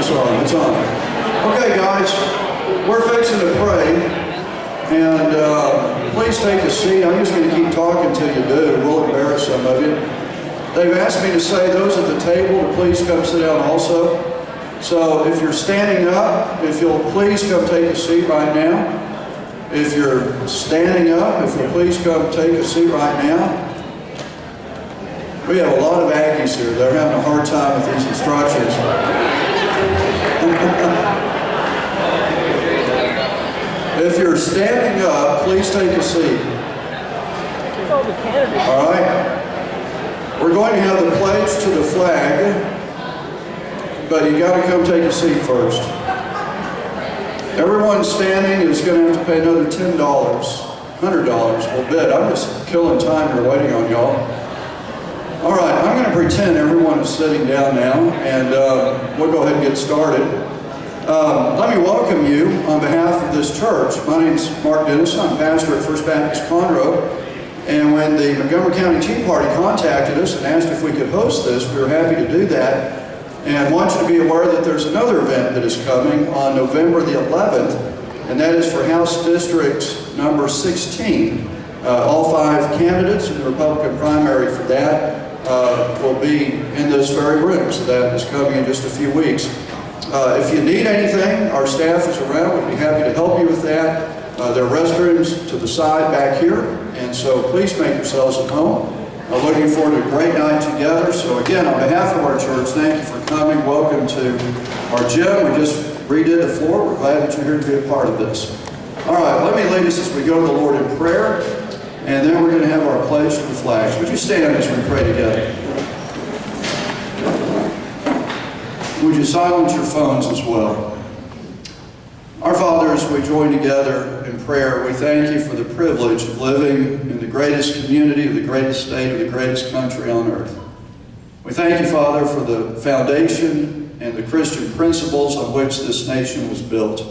it's on, it's on. Okay, guys, we're fixing to pray, and please take a seat. I'm just going to keep talking until you do. We'll embarrass some of you. They've asked me to say those at the table to please come sit down also. So if you're standing up, if you'll please come take a seat right now. If you're standing up, if you'll please come take a seat right now. We have a lot of Aggies here. They're having a hard time with these instructions. If you're standing up, please take a seat. All right? We're going to have the pledge to the flag, but you got to come take a seat first. Everyone standing is going to have to pay another $10, $100. We'll bid. I'm just killing time here waiting on y'all. All right, I'm going to pretend everyone is sitting down now, and we'll go ahead and get started. Let me welcome you on behalf of this church. My name's Mark Dennis. I'm pastor at First Baptist Conroe. And when the Montgomery County Tea Party contacted us and asked if we could host this, we were happy to do that. And I want you to be aware that there's another event that is coming on November the 11th, and that is for House District number 16. All 5 candidates in the Republican primary for that will be in this very room, so that is coming in just a few weeks. If you need anything, our staff is around. We'd be happy to help you with that. There are restrooms to the side back here, and so please make yourselves at home. Looking forward to a great night together. So again, on behalf of our church, thank you for coming. Welcome to our gym. We just redid the floor. We're glad that you're here to be a part of this. All right, let me lead us as we go to the Lord in prayer, and then we're going to have our pledge to the flags. Would you stand as we pray together? Would you silence your phones as well? Our Father, as we join together in prayer, we thank you for the privilege of living in the greatest community of the greatest state of the greatest country on earth. We thank you, Father, for the foundation and the Christian principles on which this nation was built.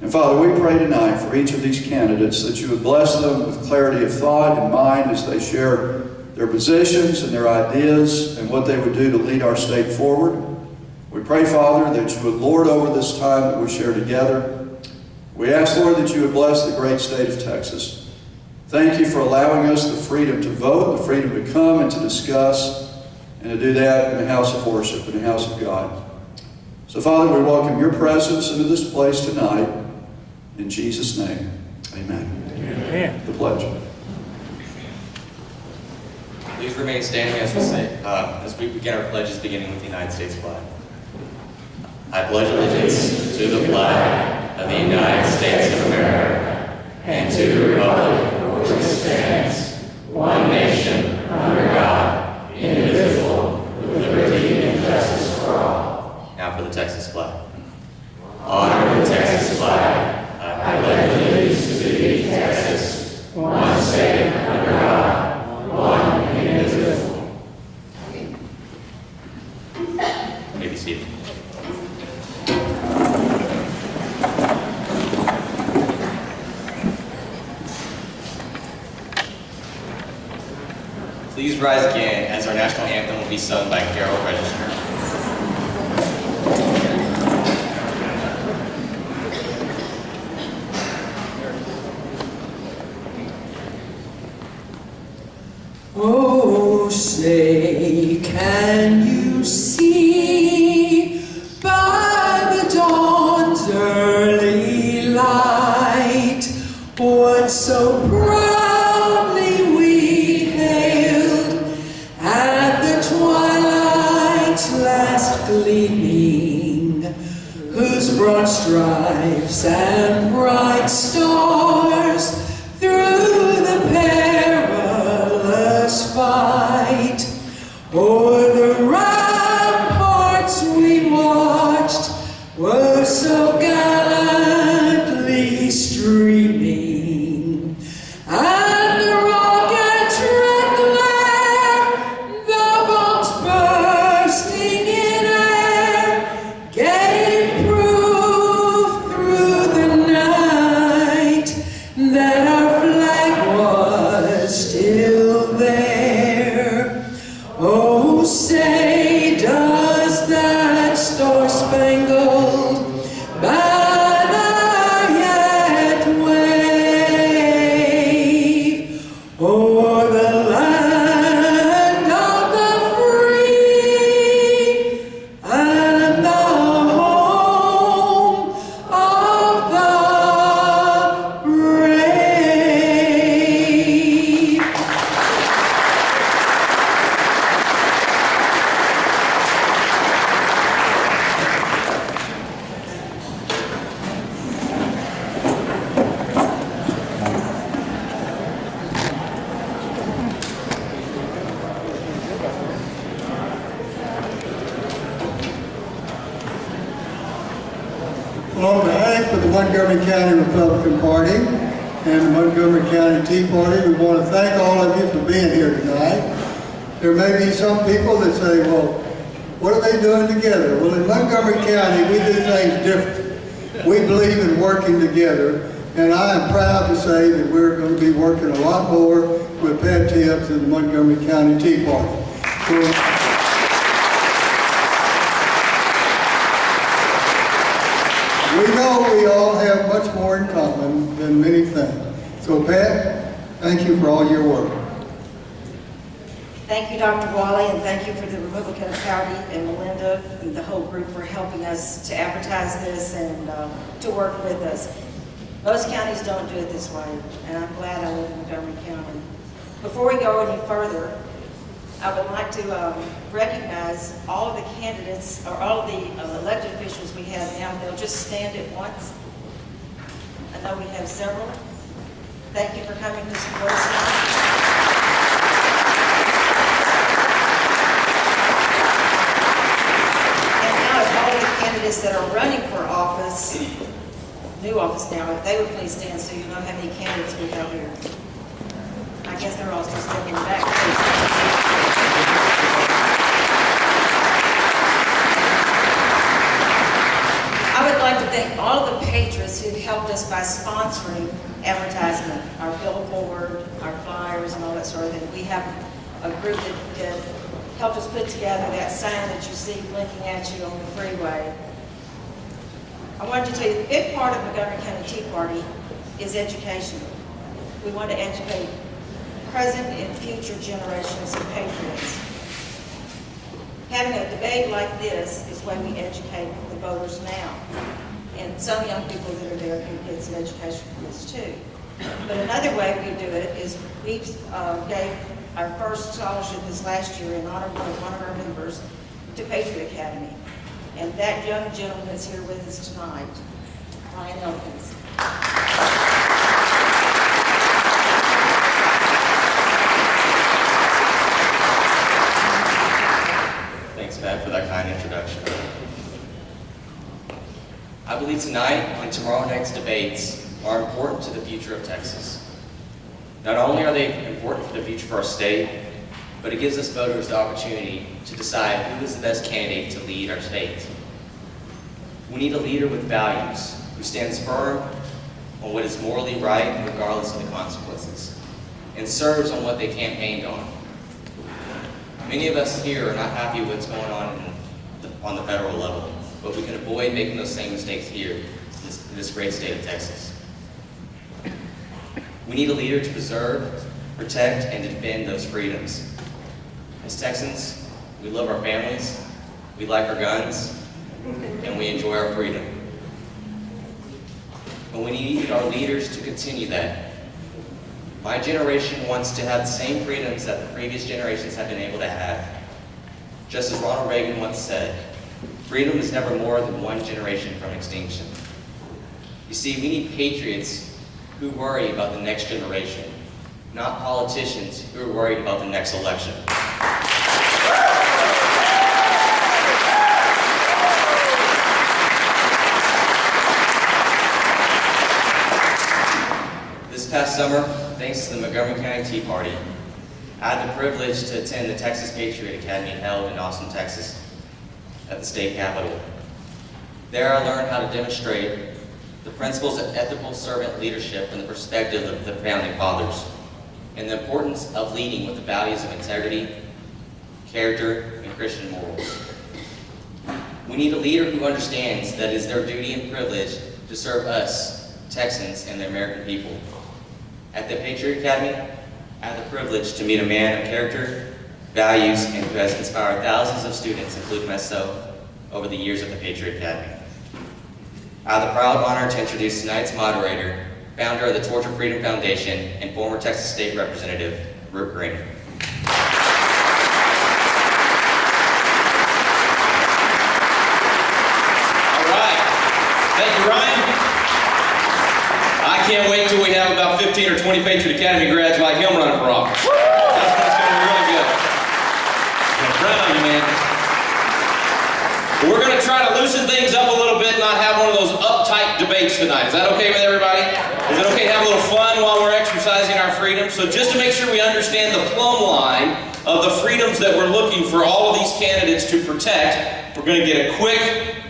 And Father, we pray tonight for each of these candidates that you would bless them with clarity of thought and mind as they share their positions and their ideas and what they would do to lead our state forward. We pray, Father, that you would lord over this time that we share together. We ask, Lord, that you would bless the great state of Texas. Thank you for allowing us the freedom to vote, the freedom to come and to discuss, and to do that in a house of worship, in a house of God. So, Father, we welcome your presence into this place tonight. In Jesus' name, amen. Amen. The pledge. Please remain standing as we begin our pledges, beginning with the United States flag. I pledge allegiance to the flag of the United States of America and to the republic for which it stands, one nation, under God, indivisible, with liberty and justice for all. Now for the Texas flag. Honor the Texas flag. I pledge allegiance to thee, Texas, one state, under God, one and indivisible. You may be seated. Please rise again as our national anthem will be sung by Carol Register. Oh, say, can you see by the dawn's early light what so proudly we hailed at the twilight's last gleaming, whose broad stripes and bright stars through the perilous fight o'er the ramparts we watched were so gallantly streaming, and the rocket's red glare, the bombs bursting in air, gave proof through the night that Well, on behalf of the Montgomery County Republican Party and the Montgomery County Tea Party, we want to thank all of you for being here tonight. There may be some people that say, well, what are they doing together? Well, in Montgomery County, we do things different. We believe in working together, and I am proud to say that we're going to be working a lot more with Pat Tibbs and the Montgomery County Tea Party. We know we all have much more in common than many think. So Pat, thank you for all your work. Thank you, Dr. Wally, and thank you for the Republican Party and Melinda and the whole group for helping us to advertise this and to work with us. Most counties don't do it this way, and I'm glad I live in Montgomery County. Before we go any further, I would like to recognize all of the candidates, or all of the elected officials we have now. They'll just stand at once. I know we have several. Thank you for coming to support us tonight. Candidates that are running for office, new office now, if they would please stand so you know how many candidates we have here. I guess they're all still standing back. I would like to thank all of the patrons who helped us by sponsoring advertisement, our billboard, our flyers, and all that sort of thing. We have a group that helped us put together that sign that you see blinking at you on the freeway. I wanted to tell you, the big part of Montgomery County Tea Party is education. We want to educate present and future generations of patriots. Having a debate like this is when we educate the voters now. And some young people that are there can get some education from this too. But another way we do it is we gave our first scholarship this last year in honor of one of our members to Patriot Academy. And that young gentleman is here with us tonight, Ryan Elkins. Thanks, Pat, for that kind introduction. I believe tonight and tomorrow night's debates are important to the future of Texas. Not only are they important for the future of our state, but it gives us voters the opportunity to decide who is the best candidate to lead our state. We need a leader with values who stands firm on what is morally right regardless of the consequences, and serves on what they campaigned on. Many of us here are not happy with what's going on the federal level, but we can avoid making those same mistakes here in this great state of Texas. We need a leader to preserve, protect, and defend those freedoms. As Texans, we love our families, we like our guns, and we enjoy our freedom. And we need our leaders to continue that. My generation wants to have the same freedoms that the previous generations have been able to have. Just as Ronald Reagan once said, freedom is never more than one generation from extinction. You see, we need patriots who worry about the next generation, not politicians who are worried about the next election. This past summer, thanks to the Montgomery County Tea Party, I had the privilege to attend the Texas Patriot Academy held in Austin, Texas, at the state capitol. There I learned how to demonstrate the principles of ethical servant leadership from the perspective of the founding fathers, and the importance of leading with the values of integrity, character, and Christian morals. We need a leader who understands that it is their duty and privilege to serve us, Texans, and the American people. At the Patriot Academy, I had the privilege to meet a man of character, values, and who has inspired thousands of students, including myself, over the years at the Patriot Academy. I have the proud honor to introduce tonight's moderator, founder of the Torture Freedom Foundation, and former Texas State Representative, Brooke Green. All right. Thank you, Ryan. I can't wait till we have about 15 or 20 Patriot Academy grads like him running for office. That's when it's going to be really good. I'm proud of you, man. We're going to try to loosen things up a little bit, not have one of those uptight debates tonight. Is that okay with everybody? Is it okay to have a little fun while we're exercising our freedom? So just to make sure we understand the plumb line of the freedoms that we're looking for all of these candidates to protect, we're going to get a quick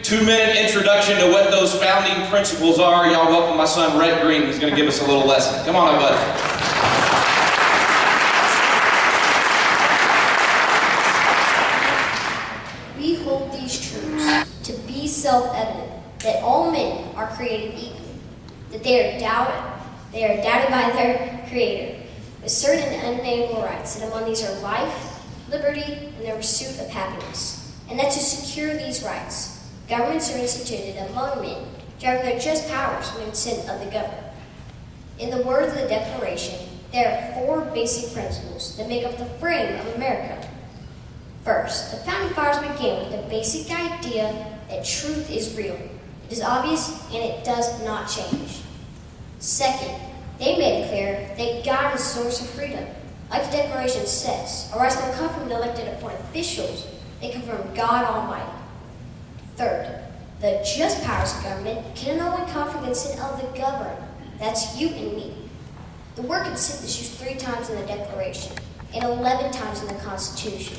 2-minute introduction to what those founding principles are. Y'all welcome my son, Red Green. He's going to give us a little lesson. Come on, everybody. We hold these truths to be self-evident, that all men are created equal, that they are doubted by their Creator, with certain unalienable rights, and among these are life, liberty, and the pursuit of happiness, and that to secure these rights, governments are instituted among men, deriving their just powers from the consent of the governed. In the words of the Declaration, there are 4 basic principles that make up the frame of America. First, the founding fathers began with the basic idea that truth is real. It is obvious and it does not change. Second, they made it clear that God is the source of freedom. Like the Declaration says, our rights don't come from elected appointed officials, they come from God Almighty. Third, the just powers of government can only come from the consent of the governed. That's you and me. The word consent is used 3 times in the Declaration and 11 times in the Constitution.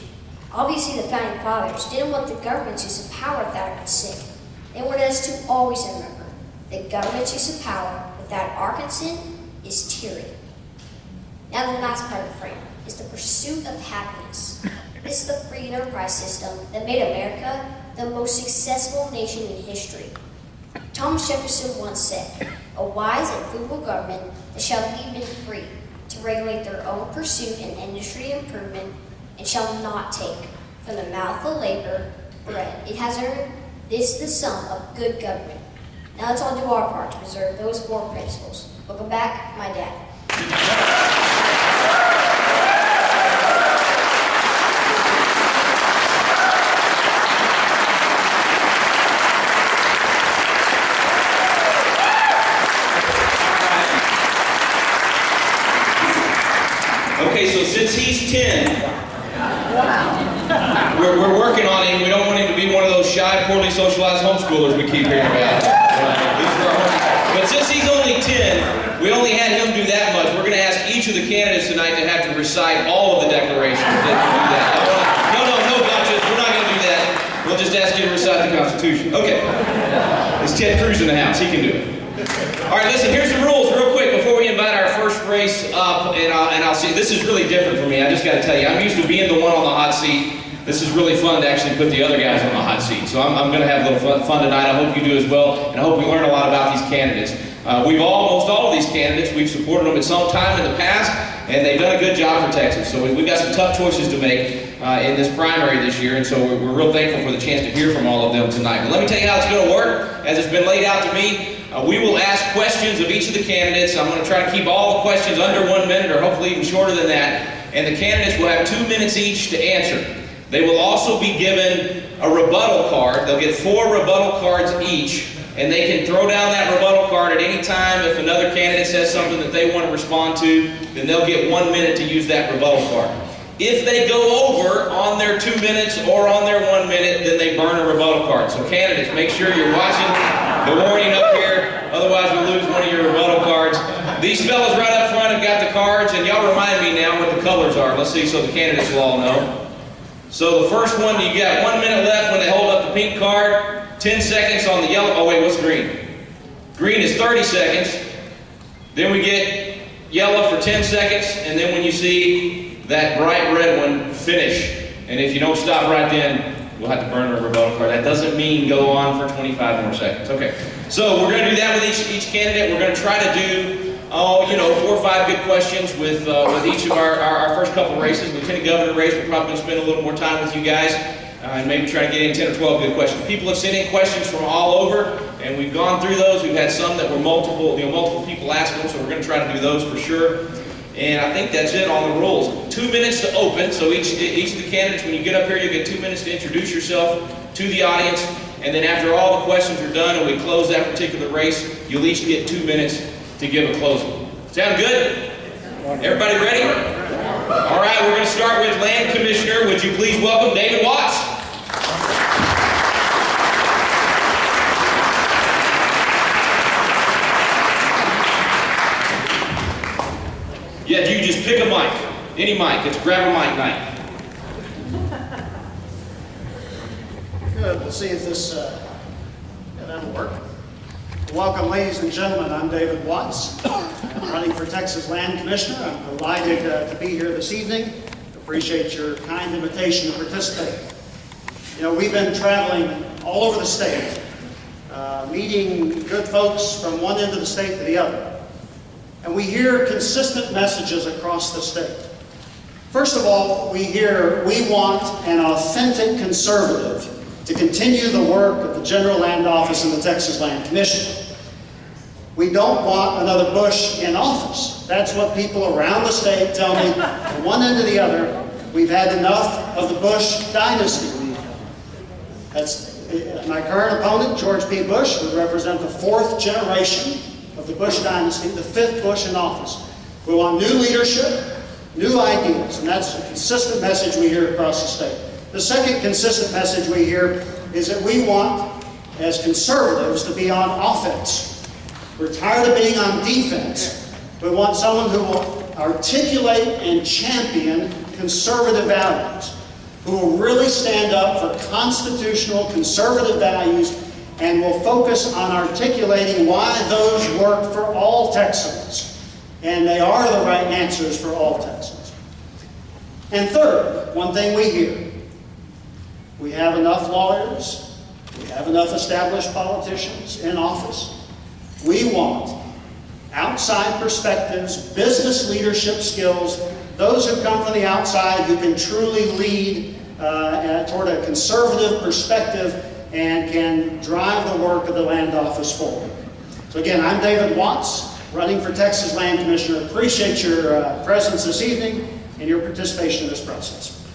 Obviously, the founding fathers didn't want the government's use of power without our consent. They wanted us to always remember that government's use of power without our consent is tyranny. Now the last part of the frame is the pursuit of happiness. This is the free enterprise system that made America the most successful nation in history. Thomas Jefferson once said, "A wise and frugal government that shall leave men free to regulate their own pursuit and industry improvement, and shall not take from the mouth of labor bread it has earned. This is the sum of good government." Now let's all do our part to preserve those 4 principles. Welcome back, my dad. Okay, so since he's 10, we're working on him. We don't want him to be one of those shy, poorly socialized homeschoolers we keep hearing about. But since he's only 10, we only had him do that much. We're going to ask each of the candidates tonight to have to recite all of the declarations that do that. No gotchas. We're not going to do that. We'll just ask you to recite the Constitution. Okay. It's Ted Cruz in the house. He can do it. All right, listen, here's the rules real quick before we invite our first race up, and I'll see. This is really different for me. I just got to tell you, I'm used to being the one on the hot seat. This is really fun to actually put the other guys on the hot seat. So I'm going to have a little fun tonight. I hope you do as well, and I hope we learn a lot about these candidates. Most all of these candidates, we've supported them at some time in the past, and they've done a good job for Texas. So we've got some tough choices to make in this primary this year, and so we're real thankful for the chance to hear from all of them tonight. But let me tell you how it's going to work. As it's been laid out to me, we will ask questions of each of the candidates. I'm going to try to keep all the questions under 1 minute, or hopefully even shorter than that, and the candidates will have 2 minutes each to answer. They will also be given a rebuttal card. They'll get 4 rebuttal cards each, and they can throw down that rebuttal card at any time. If another candidate says something that they want to respond to, then they'll get 1 minute to use that rebuttal card. If they go over on their 2 minutes or on their 1 minute, then they burn a rebuttal card. So candidates, make sure you're watching the warning up here, otherwise we'll lose one of your rebuttal cards. These fellas right up front have got the cards, and y'all remind me now what the colors are. Let's see, so the candidates will all know. So the first one, you got 1 minute left when they hold up the pink card, 10 seconds on the yellow. Oh wait, what's green? Green is 30 seconds. Then we get yellow for 10 seconds, and then when you see that bright red one, finish. And if you don't stop right then, we'll have to burn a rebuttal card. That doesn't mean go on for 25 more seconds. Okay, so we're going to do that with each candidate. We're going to try to do 4 or 5 good questions with each of our first couple races. Lieutenant Governor race, we're probably going to spend a little more time with you guys and maybe try to get in 10 or 12 good questions. People have sent in questions from all over, and we've gone through those. We've had some that were multiple people ask them, so we're going to try to do those for sure. And I think that's it on the rules. 2 minutes to open, so each of the candidates, when you get up here, you'll get 2 minutes to introduce yourself to the audience, and then after all the questions are done and we close that particular race, you'll each get 2 minutes to give a closing. Sound good? Everybody ready? All right, we're going to start with Land Commissioner. Would you please welcome David Watts? Any mic. It's grab a mic night. Good. We'll see if that'll work. Welcome, ladies and gentlemen. I'm David Watts. I'm running for Texas Land Commissioner. I'm delighted to be here this evening. Appreciate your kind invitation to participate. You know, we've been traveling all over the state, meeting good folks from one end of the state to the other. And we hear consistent messages across the state. First of all, we hear we want an authentic conservative to continue the work of the General Land Office and the Texas Land Commission. We don't want another Bush in office. That's what people around the state tell me. From one end to the other, we've had enough of the Bush dynasty. That's my current opponent, George P. Bush, would represent the fourth generation of the Bush dynasty, the fifth Bush in office. We want new leadership, new ideas, and that's a consistent message we hear across the state. The second consistent message we hear is that we want, as conservatives, to be on offense. We're tired of being on defense. We want someone who will articulate and champion conservative values, who will really stand up for constitutional conservative values and will focus on articulating why those work for all Texans. And they are the right answers for all Texans. And third, one thing we hear, we have enough lawyers, we have enough established politicians in office. We want outside perspectives, business leadership skills, those who come from the outside who can truly lead toward a conservative perspective and can drive the work of the Land Office forward. So again, I'm David Watts, running for Texas Land Commissioner. Appreciate your presence this evening and your participation in this process.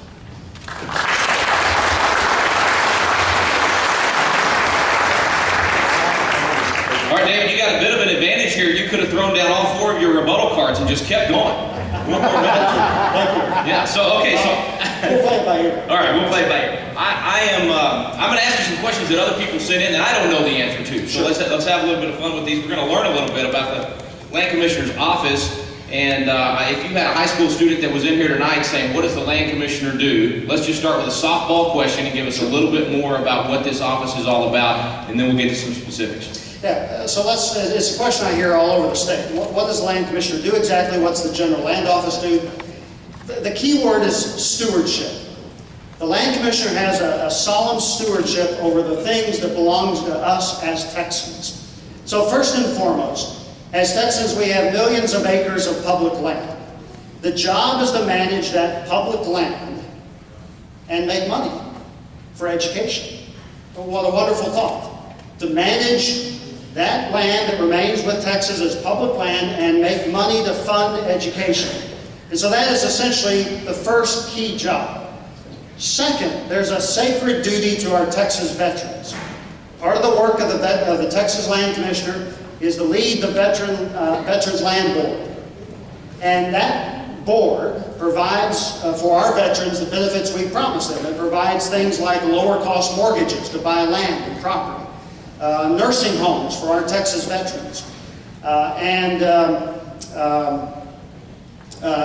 All right, David, you got a bit of an advantage here. You could have thrown down all four of your rebuttal cards and just kept going. One more minute. Thank you. Yeah, so, okay, so... We'll play it by ear. All right, we'll play it by ear. I'm going to ask you some questions that other people sent in that I don't know the answer to. So let's have a little bit of fun with these. We're going to learn a little bit about the Land Commissioner's office. And if you had a high school student that was in here tonight saying, what does the Land Commissioner do? Let's just start with a softball question and give us a little bit more about what this office is all about, and then we'll get to some specifics. Yeah, so it's a question I hear all over the state. What does the Land Commissioner do exactly? What's the General Land Office do? The key word is stewardship. The Land Commissioner has a solemn stewardship over the things that belong to us as Texans. So first and foremost, as Texans, we have millions of acres of public land. The job is to manage that public land and make money for education. What a wonderful thought. To manage that land that remains with Texas as public land and make money to fund education. And so that is essentially the first key job. Second, there's a sacred duty to our Texas veterans. Part of the work of the Texas Land Commissioner is to lead the Veterans Land Board. And that board provides for our veterans the benefits we promised them. It provides things like lower cost mortgages to buy land and property, nursing homes for our Texas veterans, and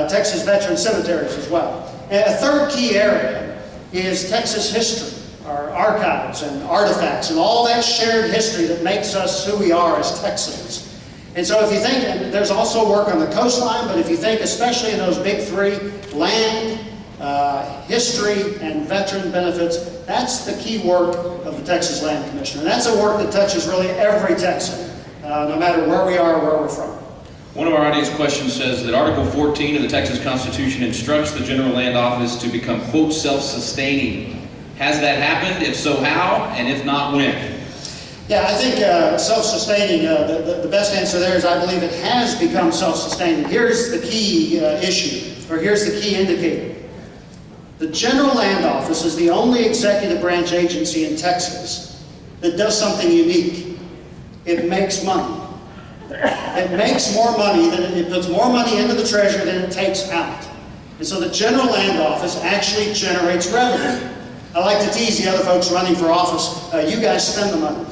Texas veteran cemeteries as well. And a third key area is Texas history, our archives and artifacts and all that shared history that makes us who we are as Texans. And so if you think, and there's also work on the coastline, but if you think especially in those big three, land, history, and veteran benefits, that's the key work of the Texas Land Commissioner. And that's a work that touches really every Texan, no matter where we are or where we're from. One of our audience questions says that Article 14 of the Texas Constitution instructs the General Land Office to become, quote, self-sustaining. Has that happened? If so, how? And if not, when? Yeah, I think self-sustaining, the best answer there is I believe it has become self-sustaining. Here's the key issue, or here's the key indicator. The General Land Office is the only executive branch agency in Texas that does something unique. It makes money. It makes more money than it puts more money into the treasury than it takes out. And so the General Land Office actually generates revenue. I like to tease the other folks running for office, you guys spend the money.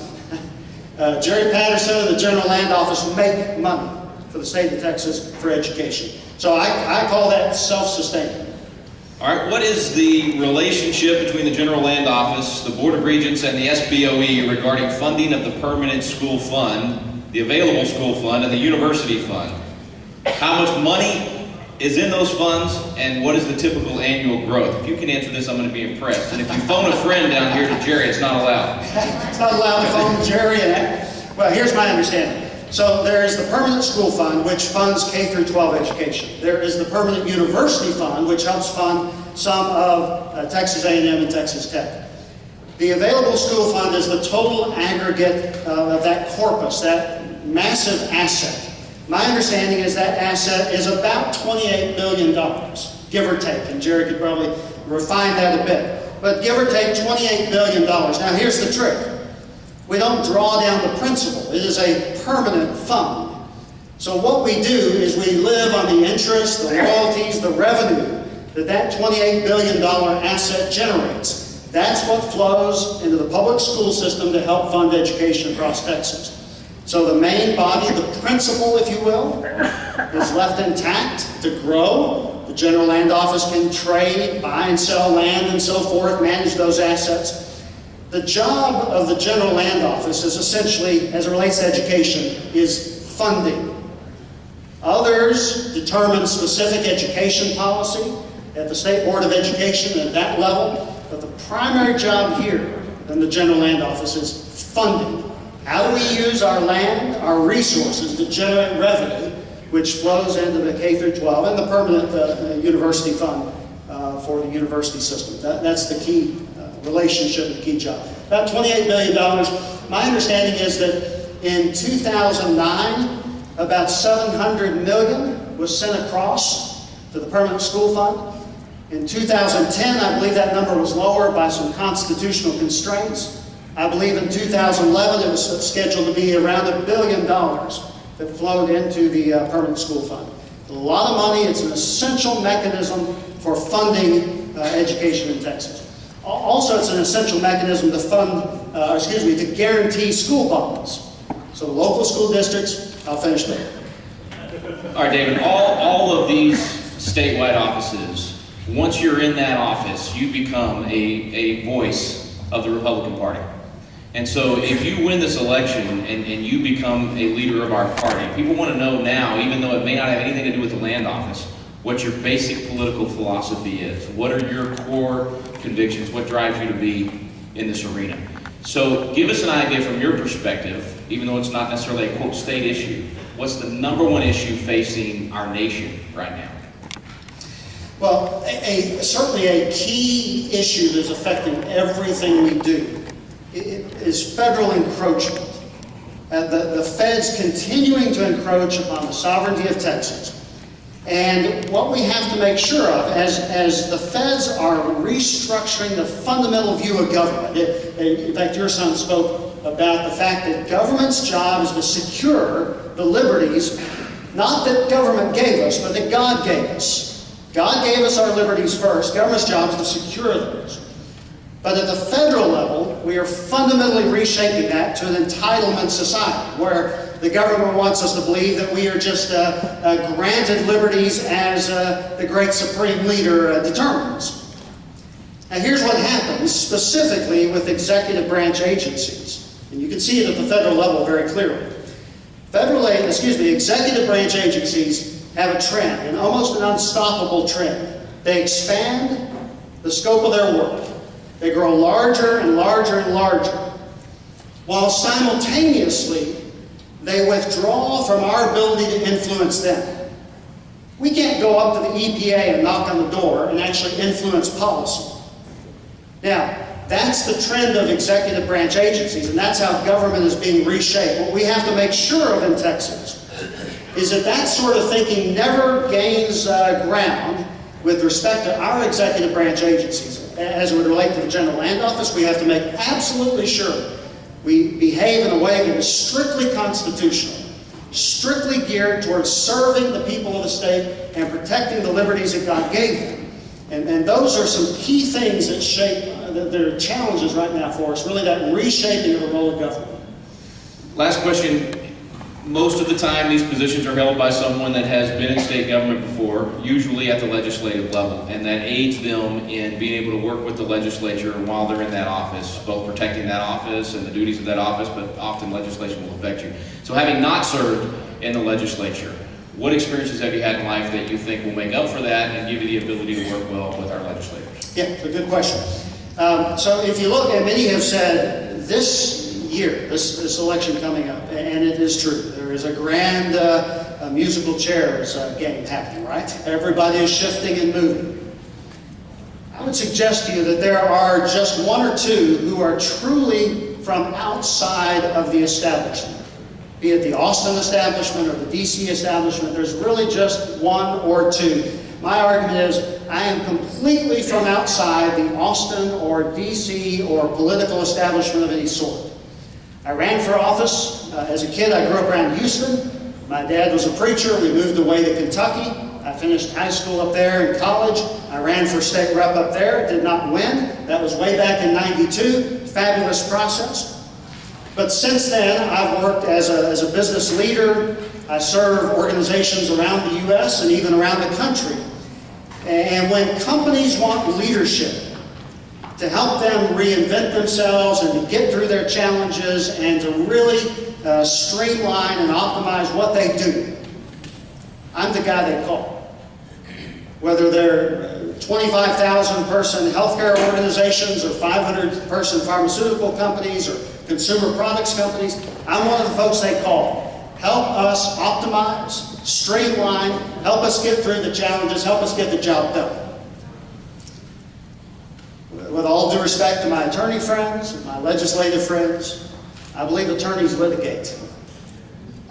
Jerry Patterson of the General Land Office make money for the state of Texas for education. So I call that self-sustaining. All right, what is the relationship between the General Land Office, the Board of Regents, and the SBOE regarding funding of the permanent school fund, the available school fund, and the university fund? How much money is in those funds, and what is the typical annual growth? If you can answer this, I'm going to be impressed. And if you phone a friend down here to Jerry, it's not allowed. It's not allowed to phone Jerry. Well, here's my understanding. So there is the permanent school fund, which funds K through 12 education. There is the permanent university fund, which helps fund some of Texas A&M and Texas Tech. The available school fund is the total aggregate of that corpus, that massive asset. My understanding is that asset is about $28 billion, give or take, and Jerry could probably refine that a bit. But give or take $28 billion. Now here's the trick. We don't draw down the principal. It is a permanent fund. So what we do is we live on the interest, the royalties, the revenue that $28 billion asset generates. That's what flows into the public school system to help fund education across Texas. So the main body, the principal, if you will, is left intact to grow. The General Land Office can trade, buy and sell land and so forth, manage those assets. The job of the General Land Office is essentially, as it relates to education, is funding. Others determine specific education policy at the State Board of Education at that level, but the primary job here in the General Land Office is funding. How do we use our land, our resources to generate revenue, which flows into the K through 12 and the permanent university fund for the university system? That's the key relationship, the key job. About $28 billion. My understanding is that in 2009, about $700 million was sent across to the permanent school fund. In 2010, I believe that number was lower by some constitutional constraints. I believe in 2011 it was scheduled to be around $1 billion that flowed into the permanent school fund. A lot of money. It's an essential mechanism for funding education in Texas. Also, it's an essential mechanism to to guarantee school bonds. So local school districts, I'll finish there. All right, David, all of these statewide offices, once you're in that office, you become a voice of the Republican Party. And so if you win this election and you become a leader of our party, people want to know now, even though it may not have anything to do with the land office, what your basic political philosophy is. What are your core convictions? What drives you to be in this arena? So give us an idea from your perspective, even though it's not necessarily a quote state issue, what's the number one issue facing our nation right now? Well, certainly a key issue that's affecting everything we do is federal encroachment. The feds continuing to encroach upon the sovereignty of Texas. And what we have to make sure of, as the feds are restructuring the fundamental view of government, in fact, your son spoke about the fact that government's job is to secure the liberties, not that government gave us, but that God gave us. God gave us our liberties first. Government's job is to secure those. But at the federal level, we are fundamentally reshaping that to an entitlement society, where the government wants us to believe that we are just granted liberties as the great supreme leader determines. Now here's what happens specifically with executive branch agencies. And you can see it at the federal level very clearly. Executive branch agencies have a trend, an almost an unstoppable trend. They expand the scope of their work. They grow larger and larger and larger, while simultaneously they withdraw from our ability to influence them. We can't go up to the EPA and knock on the door and actually influence policy. Now, that's the trend of executive branch agencies, and that's how government is being reshaped. What we have to make sure of in Texas is that that sort of thinking never gains ground with respect to our executive branch agencies. As it would relate to the General Land Office, we have to make absolutely sure we behave in a way that is strictly constitutional, strictly geared towards serving the people of the state and protecting the liberties that God gave them. And those are some key things that shape, that are challenges right now for us, really that reshaping of the role of government. Last question. Most of the time, these positions are held by someone that has been in state government before, usually at the legislative level, and that aids them in being able to work with the legislature while they're in that office, both protecting that office and the duties of that office, but often legislation will affect you. So having not served in the legislature, what experiences have you had in life that you think will make up for that and give you the ability to work well with our legislators? Yeah, it's a good question. So if you look, and many have said this year, this election coming up, and it is true, there is a grand musical chairs game happening, right? Everybody is shifting and moving. I would suggest to you that there are just one or two who are truly from outside of the establishment. Be it the Austin establishment or the DC establishment, there's really just one or two. My argument is I am completely from outside the Austin or DC or political establishment of any sort. I ran for office. As a kid, I grew up around Houston. My dad was a preacher. We moved away to Kentucky. I finished high school up there and college. I ran for state rep up there. Did not win. That was way back in '92. Fabulous process. But since then, I've worked as a business leader. I serve organizations around the U.S. and even around the country. And when companies want leadership to help them reinvent themselves and to get through their challenges and to really streamline and optimize what they do, I'm the guy they call. Whether they're 25,000 person healthcare organizations or 500 person pharmaceutical companies or consumer products companies, I'm one of the folks they call. Help us optimize, streamline, help us get through the challenges, help us get the job done. With all due respect to my attorney friends, and my legislative friends, I believe attorneys litigate.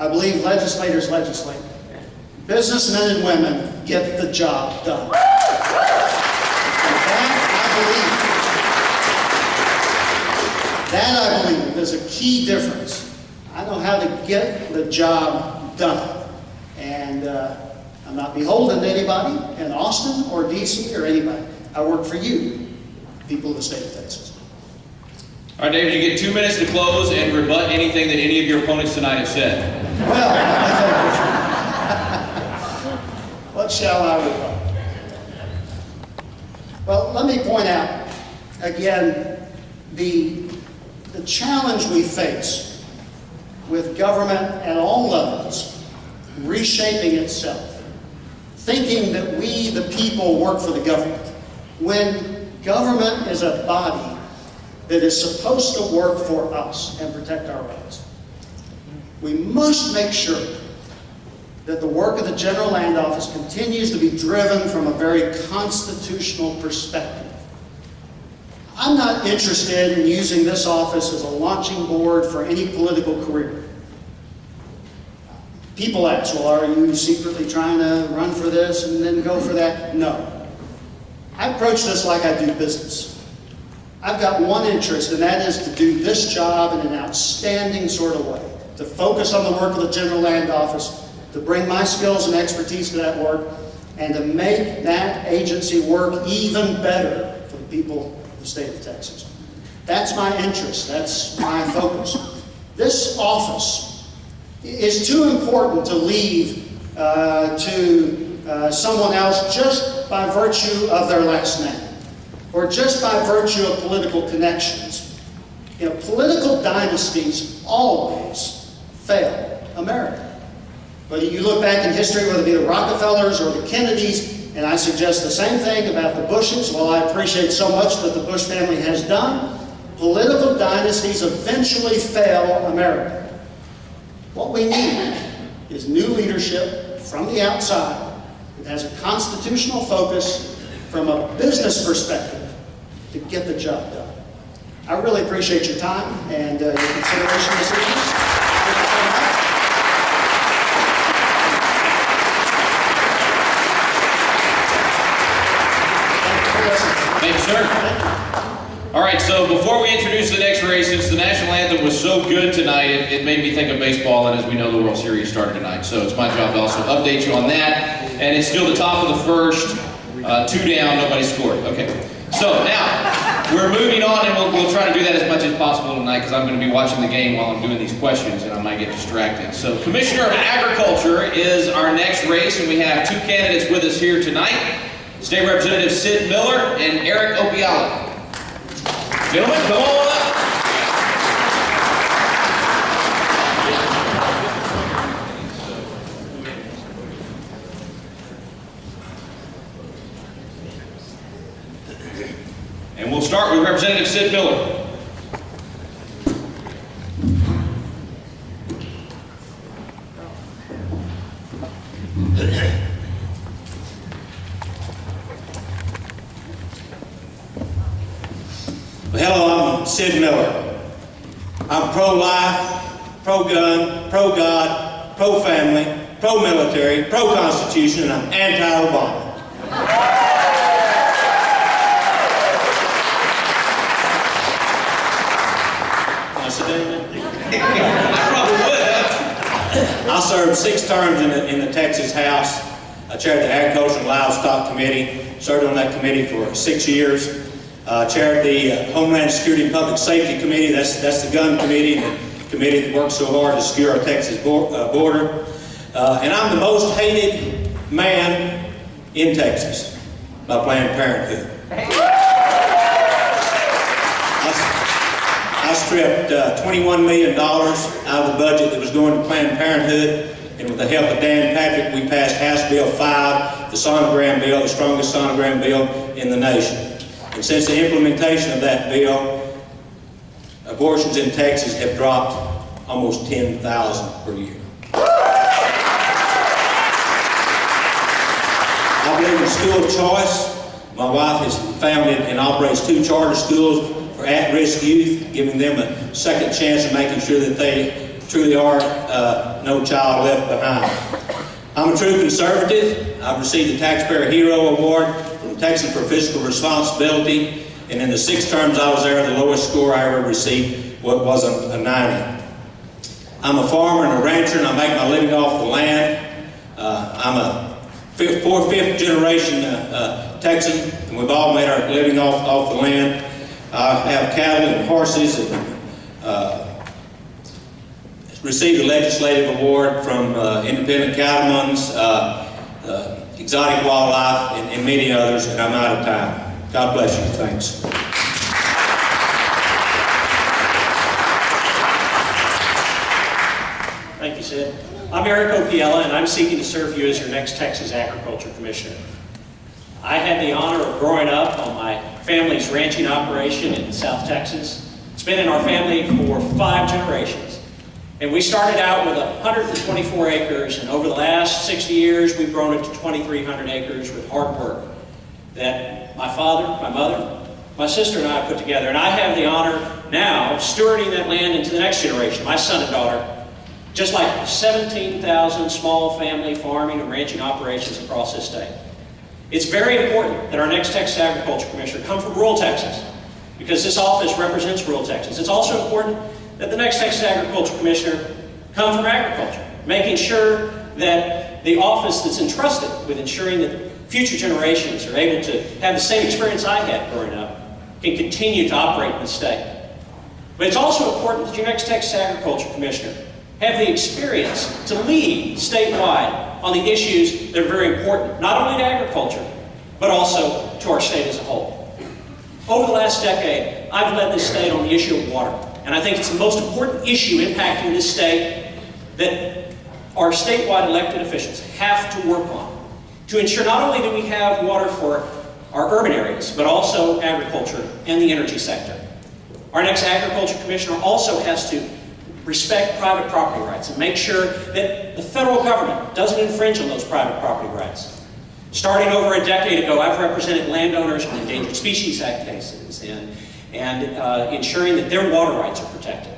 I believe legislators legislate. Businessmen and women get the job done. And that I believe is a key difference. I know how to get the job done. And I'm not beholden to anybody in Austin or DC or anybody. I work for you, people of the state of Texas. All right, David, you get 2 minutes to close and rebut anything that any of your opponents tonight have said. Well, what shall I rebut? Well, let me point out, again, the challenge we face with government at all levels reshaping itself, thinking that we, the people, work for the government, when government is a body that is supposed to work for us and protect our rights. We must make sure that the work of the General Land Office continues to be driven from a very constitutional perspective. I'm not interested in using this office as a launching board for any political career. People ask, well, are you secretly trying to run for this and then go for that? No. I approach this like I do business. I've got one interest, and that is to do this job in an outstanding sort of way, to focus on the work of the General Land Office, to bring my skills and expertise to that work, and to make that agency work even better for the people of the state of Texas. That's my interest. That's my focus. This office is too important to leave to someone else just by virtue of their last name, or just by virtue of political connections. You know, political dynasties always fail America. But you look back in history, whether it be the Rockefellers or the Kennedys, and I suggest the same thing about the Bushes. While I appreciate so much that the Bush family has done, political dynasties eventually fail America. What we need is new leadership from the outside that has a constitutional focus from a business perspective to get the job done. I really appreciate your time and your consideration this evening. Thank you so much. Thank you, sir. All right, so before we introduce the next race, since the national anthem was so good tonight, it made me think of baseball, and as we know, the World Series started tonight. So it's my job to also update you on that. And it's still the top of the first, 2 down, nobody scored. Okay, so now, We're moving on, and we'll try to do that as much as possible tonight because I'm going to be watching the game while I'm doing these questions, and I might get distracted. So, Commissioner of Agriculture is our next race, and we have 2 candidates with us here tonight. State Representative Sid Miller and Eric Opiala. Gentlemen, come on up. And we'll start with Representative Sid Miller. Well, hello, I'm Sid Miller. I'm pro-life, pro-gun, pro-God, pro-family, pro-military, pro-constitution, and I'm anti-Obama. I probably would. I served 6 terms in the Texas House. I chaired the Agriculture and Livestock Committee, served on that committee for 6 years. Chaired the Homeland Security and Public Safety Committee, that's the gun committee, the committee that works so hard to secure our Texas border. And I'm the most hated man in Texas by Planned Parenthood. I stripped $21 million out of the budget that was going to Planned Parenthood, and with the help of Dan Patrick, we passed House Bill 5, the sonogram bill, the strongest sonogram bill in the nation. And since the implementation of that bill, abortions in Texas have dropped almost 10,000 per year. I believe in school choice. My wife has founded and operates 2 charter schools for at-risk youth, giving them a second chance and making sure that they truly are no child left behind. I'm a true conservative. I've received the Taxpayer Hero Award from Texas for Fiscal Responsibility, and in the 6 terms I was there, the lowest score I ever received was a 90. I'm a farmer and a rancher, and I make my living off the land. I'm a 4th, 5th generation Texan, and we've all made our living off the land. I have cattle and horses, and received a legislative award from Independent Cattlemen's, Exotic Wildlife, and many others, and I'm out of time. God bless you. Thanks. Thank you, Sid. I'm Eric Opiala, and I'm seeking to serve you as your next Texas Agriculture Commissioner. I had the honor of growing up on my family's ranching operation in South Texas. It's been in our family for 5 generations. And we started out with 124 acres, and over the last 60 years, we've grown it to 2,300 acres with hard work that my father, my mother, my sister and I put together. And I have the honor now of stewarding that land into the next generation, my son and daughter, just like 17,000 small family farming and ranching operations across this state. It's very important that our next Texas Agriculture Commissioner come from rural Texas, because this office represents rural Texas. It's also important that the next Texas Agriculture Commissioner come from agriculture, making sure that the office that's entrusted with ensuring that future generations are able to have the same experience I had growing up can continue to operate in the state. But it's also important that your next Texas Agriculture Commissioner have the experience to lead statewide on the issues that are very important, not only to agriculture, but also to our state as a whole. Over the last decade, I've led this state on the issue of water, and I think it's the most important issue impacting this state that our statewide elected officials have to work on to ensure not only do we have water for our urban areas, but also agriculture and the energy sector. Our next Agriculture Commissioner also has to respect private property rights and make sure that the federal government doesn't infringe on those private property rights. Starting over a decade ago, I've represented landowners on Endangered Species Act cases and ensuring that their water rights are protected.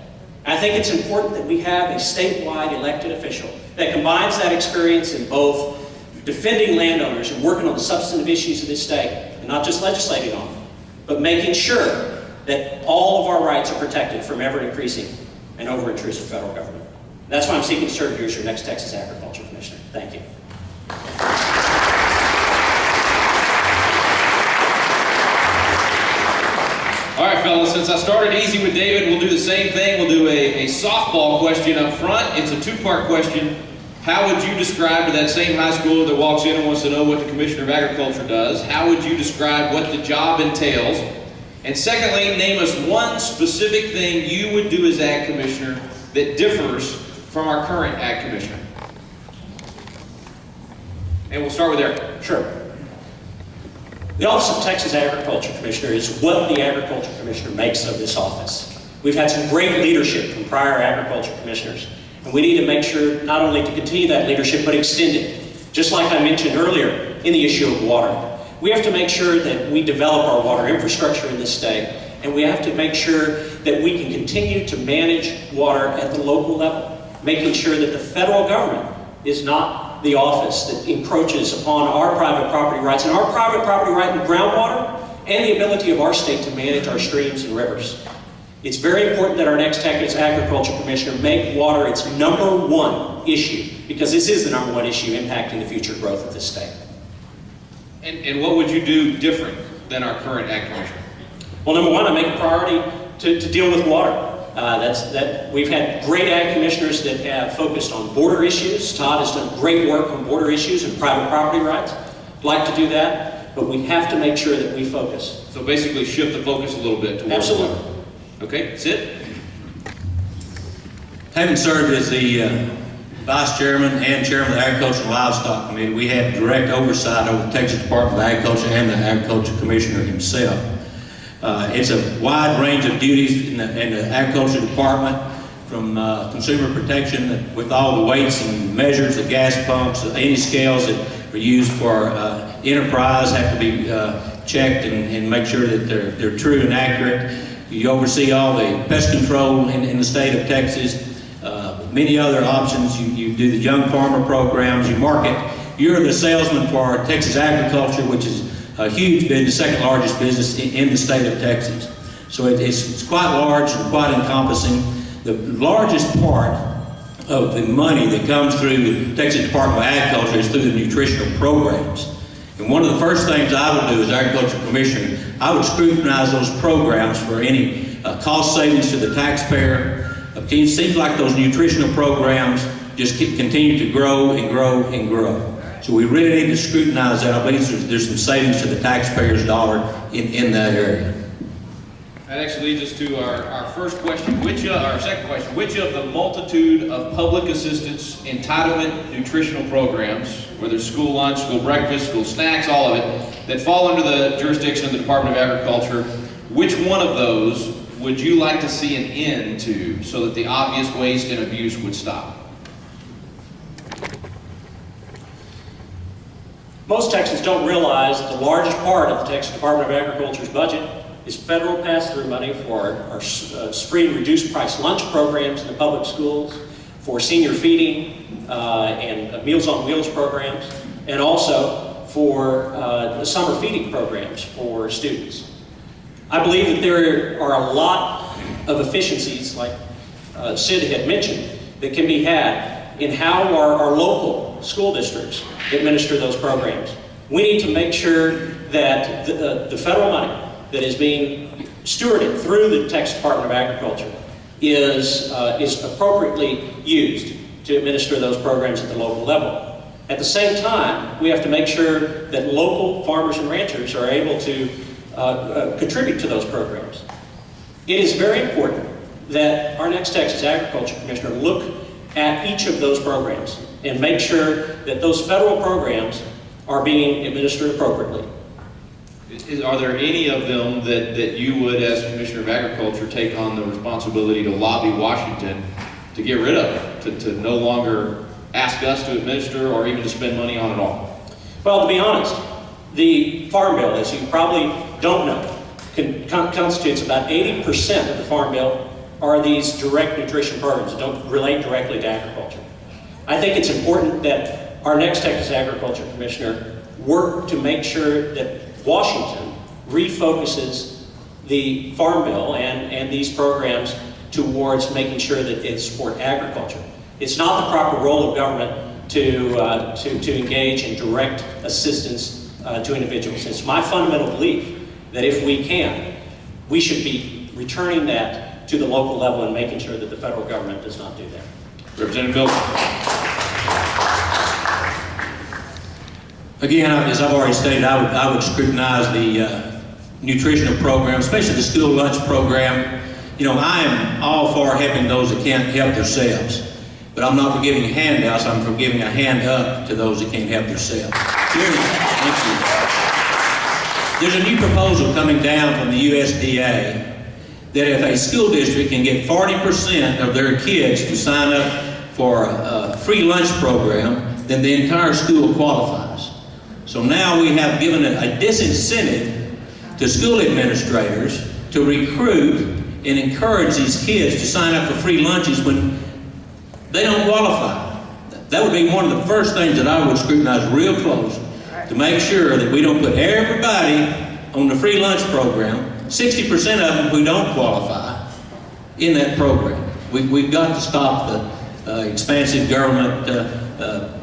And I think it's important that we have a statewide elected official that combines that experience in both defending landowners and working on the substantive issues of this state, and not just legislating on them, but making sure that all of our rights are protected from ever-increasing and over-intrusive federal government. That's why I'm seeking to serve you as your next Texas Agriculture Commissioner. Thank you. All right, fellas, since I started easy with David, we'll do the same thing. We'll do a softball question up front. It's a two-part question. How would you describe to that same high schooler that walks in and wants to know what the Commissioner of Agriculture does, how would you describe what the job entails? And secondly, name us one specific thing you would do as Ag Commissioner that differs from our current Ag Commissioner. And we'll start with Eric. Sure. The Office of Texas Agriculture Commissioner is what the Agriculture Commissioner makes of this office. We've had some great leadership from prior Agriculture Commissioners, and we need to make sure not only to continue that leadership, but extend it. Just like I mentioned earlier in the issue of water. We have to make sure that we develop our water infrastructure in this state, and we have to make sure that we can continue to manage water at the local level, making sure that the federal government is not the office that encroaches upon our private property rights and our private property right in groundwater and the ability of our state to manage our streams and rivers. It's very important that our next Texas Agriculture Commissioner make water its #1 issue, because this is the #1 issue impacting the future growth of this state. And what would you do different than our current Ag Commissioner? Well, #1, I make a priority to deal with water. We've had great Ag Commissioners that have focused on border issues. Todd has done great work on border issues and private property rights. I'd like to do that, but we have to make sure that we focus. So basically shift the focus a little bit towards Absolutely. water. Okay, Sid? Having served as the Vice Chairman and Chairman of the Agriculture and Livestock Committee, we have direct oversight over the Texas Department of Agriculture and the Agriculture Commissioner himself. It's a wide range of duties in the Agriculture Department, from consumer protection with all the weights and measures, the gas pumps, any scales that are used for enterprise have to be checked and make sure that they're true and accurate. You oversee all the pest control in the state of Texas, many other options. You do the young farmer programs, you market. You're the salesman for Texas Agriculture, which is a huge business, second largest business in the state of Texas. So it's quite large and quite encompassing. The largest part of the money that comes through the Texas Department of Agriculture is through the nutritional programs. And one of the first things I would do as Agriculture Commissioner, I would scrutinize those programs for any cost savings to the taxpayer. It seems like those nutritional programs just continue to grow and grow and grow. So we really need to scrutinize that. I believe there's some savings to the taxpayer's dollar in that area. That actually leads us to our first question, our second question. Which of the multitude of public assistance entitlement nutritional programs, whether it's school lunch, school breakfast, school snacks, all of it, that fall under the jurisdiction of the Department of Agriculture, which one of those would you like to see an end to so that the obvious waste and abuse would stop? Most Texans don't realize that the largest part of the Texas Department of Agriculture's budget is federal pass-through money for our free and reduced price lunch programs in the public schools, for senior feeding and Meals on Wheels programs, and also for the summer feeding programs for students. I believe that there are a lot of efficiencies, like Sid had mentioned, that can be had in how our local school districts administer those programs. We need to make sure that the federal money that is being stewarded through the Texas Department of Agriculture is appropriately used to administer those programs at the local level. At the same time, we have to make sure that local farmers and ranchers are able to contribute to those programs. It is very important that our next Texas Agriculture Commissioner look at each of those programs and make sure that those federal programs are being administered appropriately. Are there any of them that you would, as Commissioner of Agriculture, take on the responsibility to lobby Washington to get rid of, to no longer ask us to administer or even to spend money on at all? Well, to be honest, the Farm Bill, as you probably don't know, constitutes about 80% of the Farm Bill are these direct nutrition programs that don't relate directly to agriculture. I think it's important that our next Texas Agriculture Commissioner work to make sure that Washington refocuses the Farm Bill and these programs towards making sure that they support agriculture. It's not the proper role of government to engage in direct assistance to individuals. It's my fundamental belief that if we can We should be returning that to the local level and making sure that the federal government does not do that. Representative Bill. Again, as I've already stated, I would scrutinize the nutritional program, especially the school lunch program. You know, I am all for helping those that can't help themselves. But I'm not for giving handouts, I'm for giving a hand up to those that can't help themselves. There's a new proposal coming down from the USDA that if a school district can get 40% of their kids to sign up for a free lunch program, then the entire school qualifies. So now we have given a disincentive to school administrators to recruit and encourage these kids to sign up for free lunches when they don't qualify. That would be one of the first things that I would scrutinize real close to make sure that we don't put everybody on the free lunch program, 60% of them who don't qualify, in that program. We've got to stop the expansive government,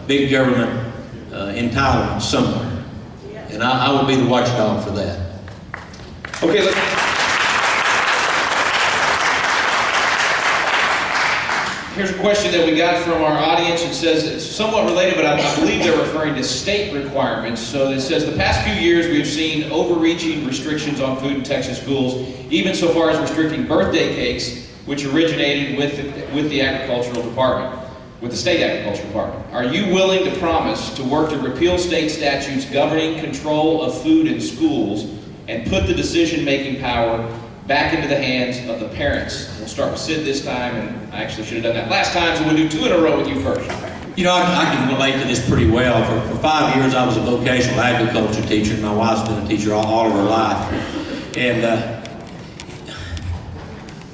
big government entitlement somewhere. And I would be the watchdog for that. Okay, here's a question that we got from our audience. It says, it's somewhat related, but I believe they're referring to state requirements. So it says, the past few years we've seen overreaching restrictions on food in Texas schools, even so far as restricting birthday cakes, which originated with the agricultural department, with the state agricultural department. Are you willing to promise to work to repeal state statutes governing control of food in schools and put the decision-making power back into the hands of the parents? We'll start with Sid this time, and I actually should have done that last time, so we'll do 2 in a row with you first. You know, I can relate to this pretty well. For 5 years, I was a vocational agriculture teacher, and my wife's been a teacher all of her life. And,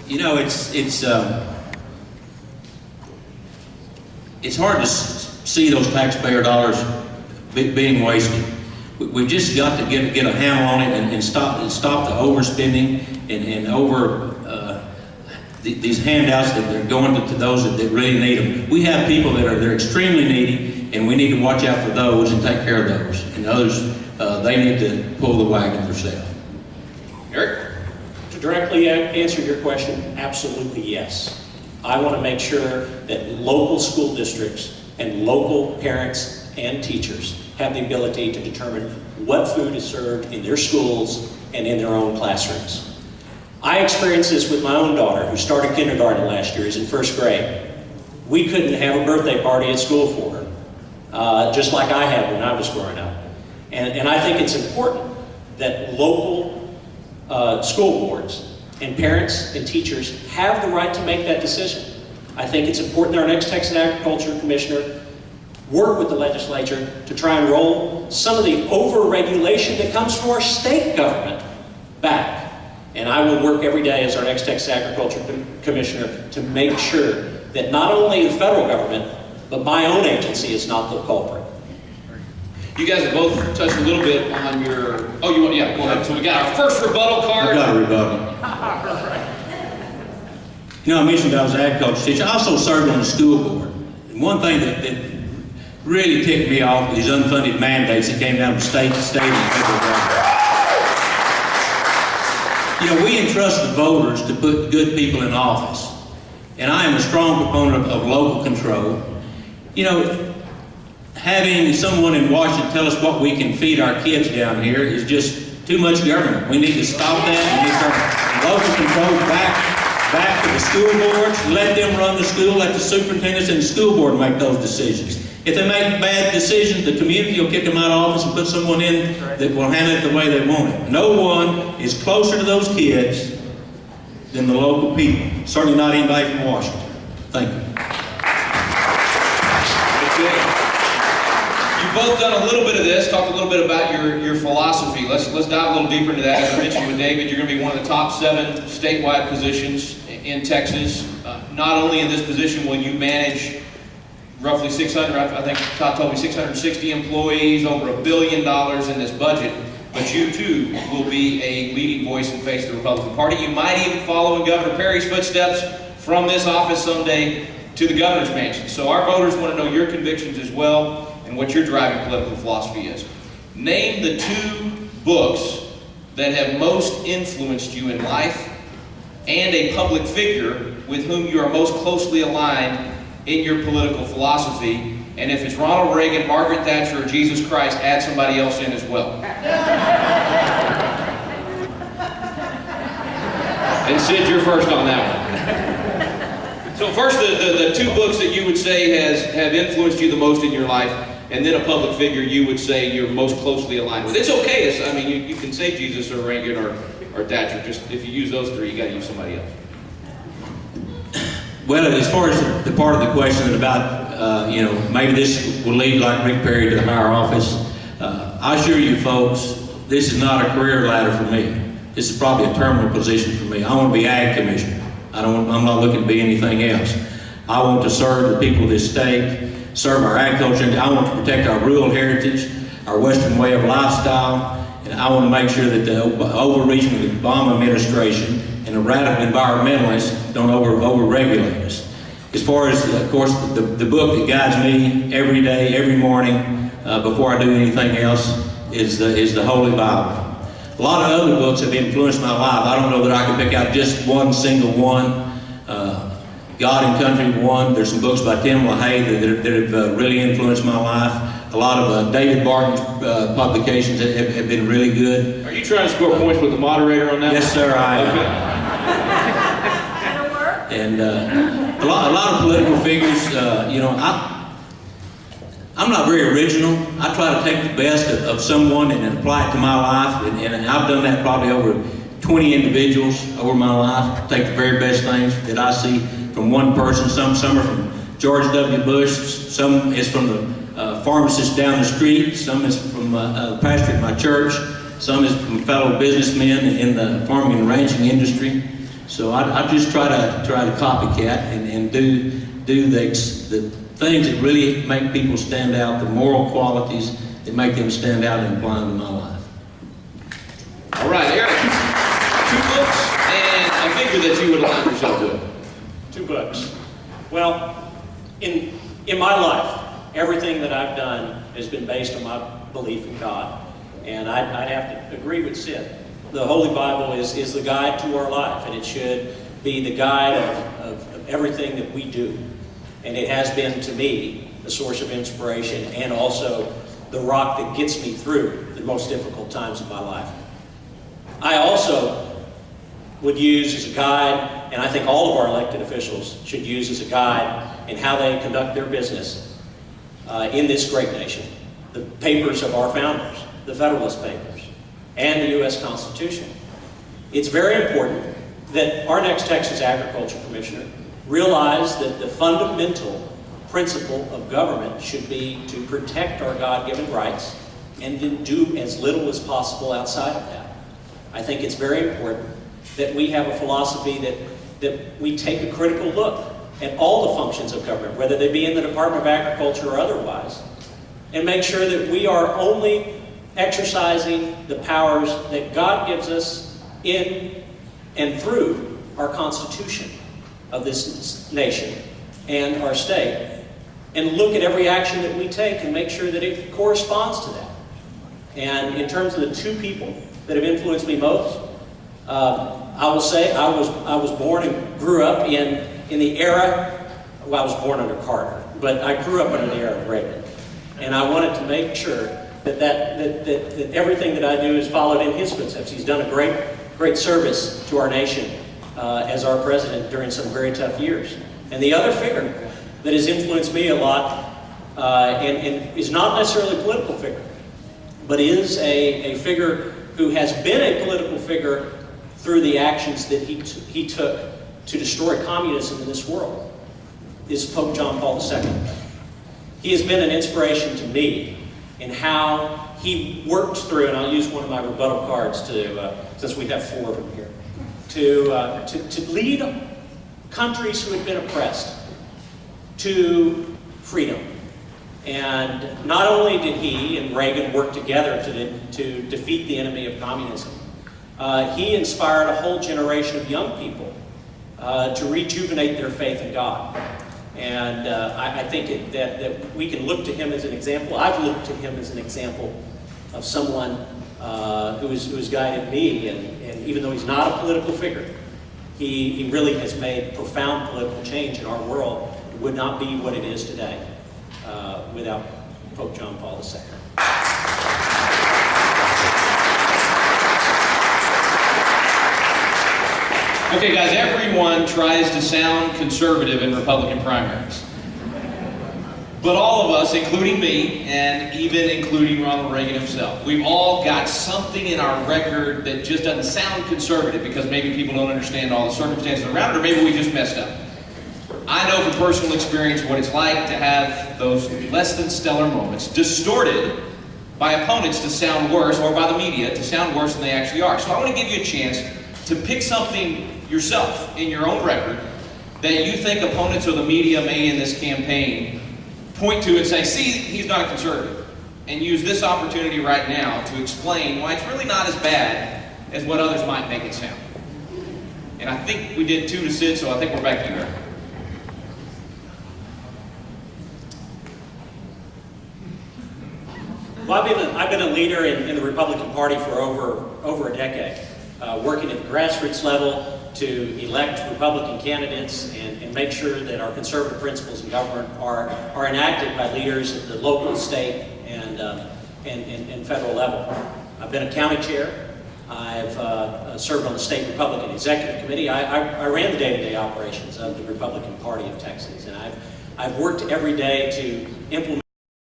you know, it's hard to see those taxpayer dollars being wasted. We've just got to get a handle on it and stop the overspending and over these handouts that they're going to those that really need them. We have people they're extremely needy, and we need to watch out for those and take care of those. And others, they need to pull the wagon themselves. Eric? To directly answer your question, absolutely yes. I want to make sure that local school districts and local parents and teachers have the ability to determine what food is served in their schools and in their own classrooms. I experienced this with my own daughter, who started kindergarten last year, is in 1st grade. We couldn't have a birthday party at school for her, just like I had when I was growing up. And I think it's important that local school boards and parents and teachers have the right to make that decision. I think it's important that our next Texas Agriculture Commissioner work with the legislature to try and roll some of the over-regulation that comes from our state government back. And I will work every day as our next Texas Agriculture Commissioner to make sure that not only the federal government, but my own agency is not the culprit. You guys have both touched a little bit on your, yeah, go ahead. So we got our first rebuttal card. I got a rebuttal. You know, I mentioned I was an agriculture teacher. I also served on the school board. And one thing that really ticked me off with these unfunded mandates that came down from state and federal government. You know, we entrust the voters to put good people in office. And I am a strong proponent of local control. You know, having someone in Washington tell us what we can feed our kids down here is just too much government. We need to stop that and get our local control back to the school boards. Let them run the school. Let the superintendents and the school board make those decisions. If they make bad decisions, the community will kick them out of office and put someone in that will handle it the way they want it. No one is closer to those kids than the local people. Certainly not anybody from Washington. Thank you. You've both done a little bit of this, talked a little bit about your philosophy. Let's dive a little deeper into that. As I mentioned with David, you're going to be one of the top 7 statewide positions in Texas. Not only in this position will you manage roughly 600, I think Todd told me 660 employees, over $1 billion in this budget, but you too will be a leading voice and face of the Republican Party. You might even follow in Governor Perry's footsteps from this office someday to the governor's mansion. So our voters want to know your convictions as well and what your driving political philosophy is. Name the 2 books that have most influenced you in life, and a public figure with whom you are most closely aligned in your political philosophy. And if it's Ronald Reagan, Margaret Thatcher, or Jesus Christ, add somebody else in as well. And Sid, you're first on that one. So first, the two books that you would say have influenced you the most in your life, and then a public figure you would say you're most closely aligned with. It's okay to, I mean, you can say Jesus or Reagan or Thatcher. Just if you use those three, you got to use somebody else. Well, as far as the part of the question about, maybe this will lead like Rick Perry to the higher office, I assure you folks, this is not a career ladder for me. This is probably a terminal position for me. I want to be Ag Commissioner. I'm not looking to be anything else. I want to serve the people of this state, serve our agriculture, and I want to protect our rural heritage, our Western way of lifestyle, and I want to make sure that the overreaching of the Obama administration and the radical environmentalists don't over-regulate us. As far as, of course, the book that guides me every day, every morning, before I do anything else, is the Holy Bible. A lot of other books have influenced my life. I don't know that I can pick out just one single one. God and Country one. There's some books by Tim LaHaye that have really influenced my life. A lot of David Barton's publications have been really good. Are you trying to score points with the moderator on that? Yes, sir, I am. Okay. And a lot of political figures, I'm not very original. I try to take the best of someone and apply it to my life, and I've done that probably over 20 individuals over my life. Take the very best things that I see from one person. Some are from George W. Bush, some is from the pharmacist down the street, some is from the pastor at my church, some is from fellow businessmen in the farming and ranching industry. So I just try to copycat and do the things that really make people stand out, the moral qualities that make them stand out and apply them to my life. All right, Eric. 2 books and a figure that you would align yourself with. 2 books. Well, in my life, everything that I've done has been based on my belief in God. And I'd have to agree with Sid. The Holy Bible is the guide to our life, and it should be the guide of everything that we do. And it has been, to me, the source of inspiration and also the rock that gets me through the most difficult times of my life. I also would use as a guide, and I think all of our elected officials should use as a guide in how they conduct their business in this great nation, the papers of our founders, the Federalist Papers, and the U.S. Constitution. It's very important that our next Texas Agriculture Commissioner realize that the fundamental principle of government should be to protect our God-given rights and to do as little as possible outside of that. I think it's very important that we have a philosophy that we take a critical look at all the functions of government, whether they be in the Department of Agriculture or otherwise, and make sure that we are only exercising the powers that God gives us in and through our Constitution of this nation and our state, and look at every action that we take and make sure that it corresponds to that. And in terms of the 2 people that have influenced me most, I will say I was born and grew up in the era, well, I was born under Carter, but I grew up under the era of Reagan. And I wanted to make sure that everything that I do is followed in his footsteps. He's done a great service to our nation as our president during some very tough years. And the other figure that has influenced me a lot, and is not necessarily a political figure, but is a figure who has been a political figure through the actions that he took to destroy communism in this world, is Pope John Paul II. He has been an inspiration to me in how he worked through, and I'll use one of my rebuttal cards to, since we have 4 of them here, to lead countries who had been oppressed to freedom. And not only did he and Reagan work together to defeat the enemy of communism, he inspired a whole generation of young people to rejuvenate their faith in God. And I think that we can look to him as an example. I've looked to him as an example of someone who has guided me, and even though he's not a political figure, he really has made profound political change in our world. It would not be what it is today without Pope John Paul II. Okay, guys, everyone tries to sound conservative in Republican primaries. But all of us, including me, and even including Ronald Reagan himself, we've all got something in our record that just doesn't sound conservative because maybe people don't understand all the circumstances around it, or maybe we just messed up. I know from personal experience what it's like to have those less than stellar moments distorted by opponents to sound worse, or by the media to sound worse than they actually are. So I want to give you a chance to pick something yourself in your own record that you think opponents or the media may in this campaign point to and say, see, he's not a conservative, and use this opportunity right now to explain why it's really not as bad as what others might make it sound. And I think we did 2 to Sid, so I think we're back to you. Well, I've been a leader in the Republican Party for over a decade, working at the grassroots level to elect Republican candidates and make sure that our conservative principles in government are enacted by leaders at the local, state, and federal level. I've been a county chair. I've served on the state Republican Executive Committee. I ran the day-to-day operations of the Republican Party of Texas, and I've worked every day to implement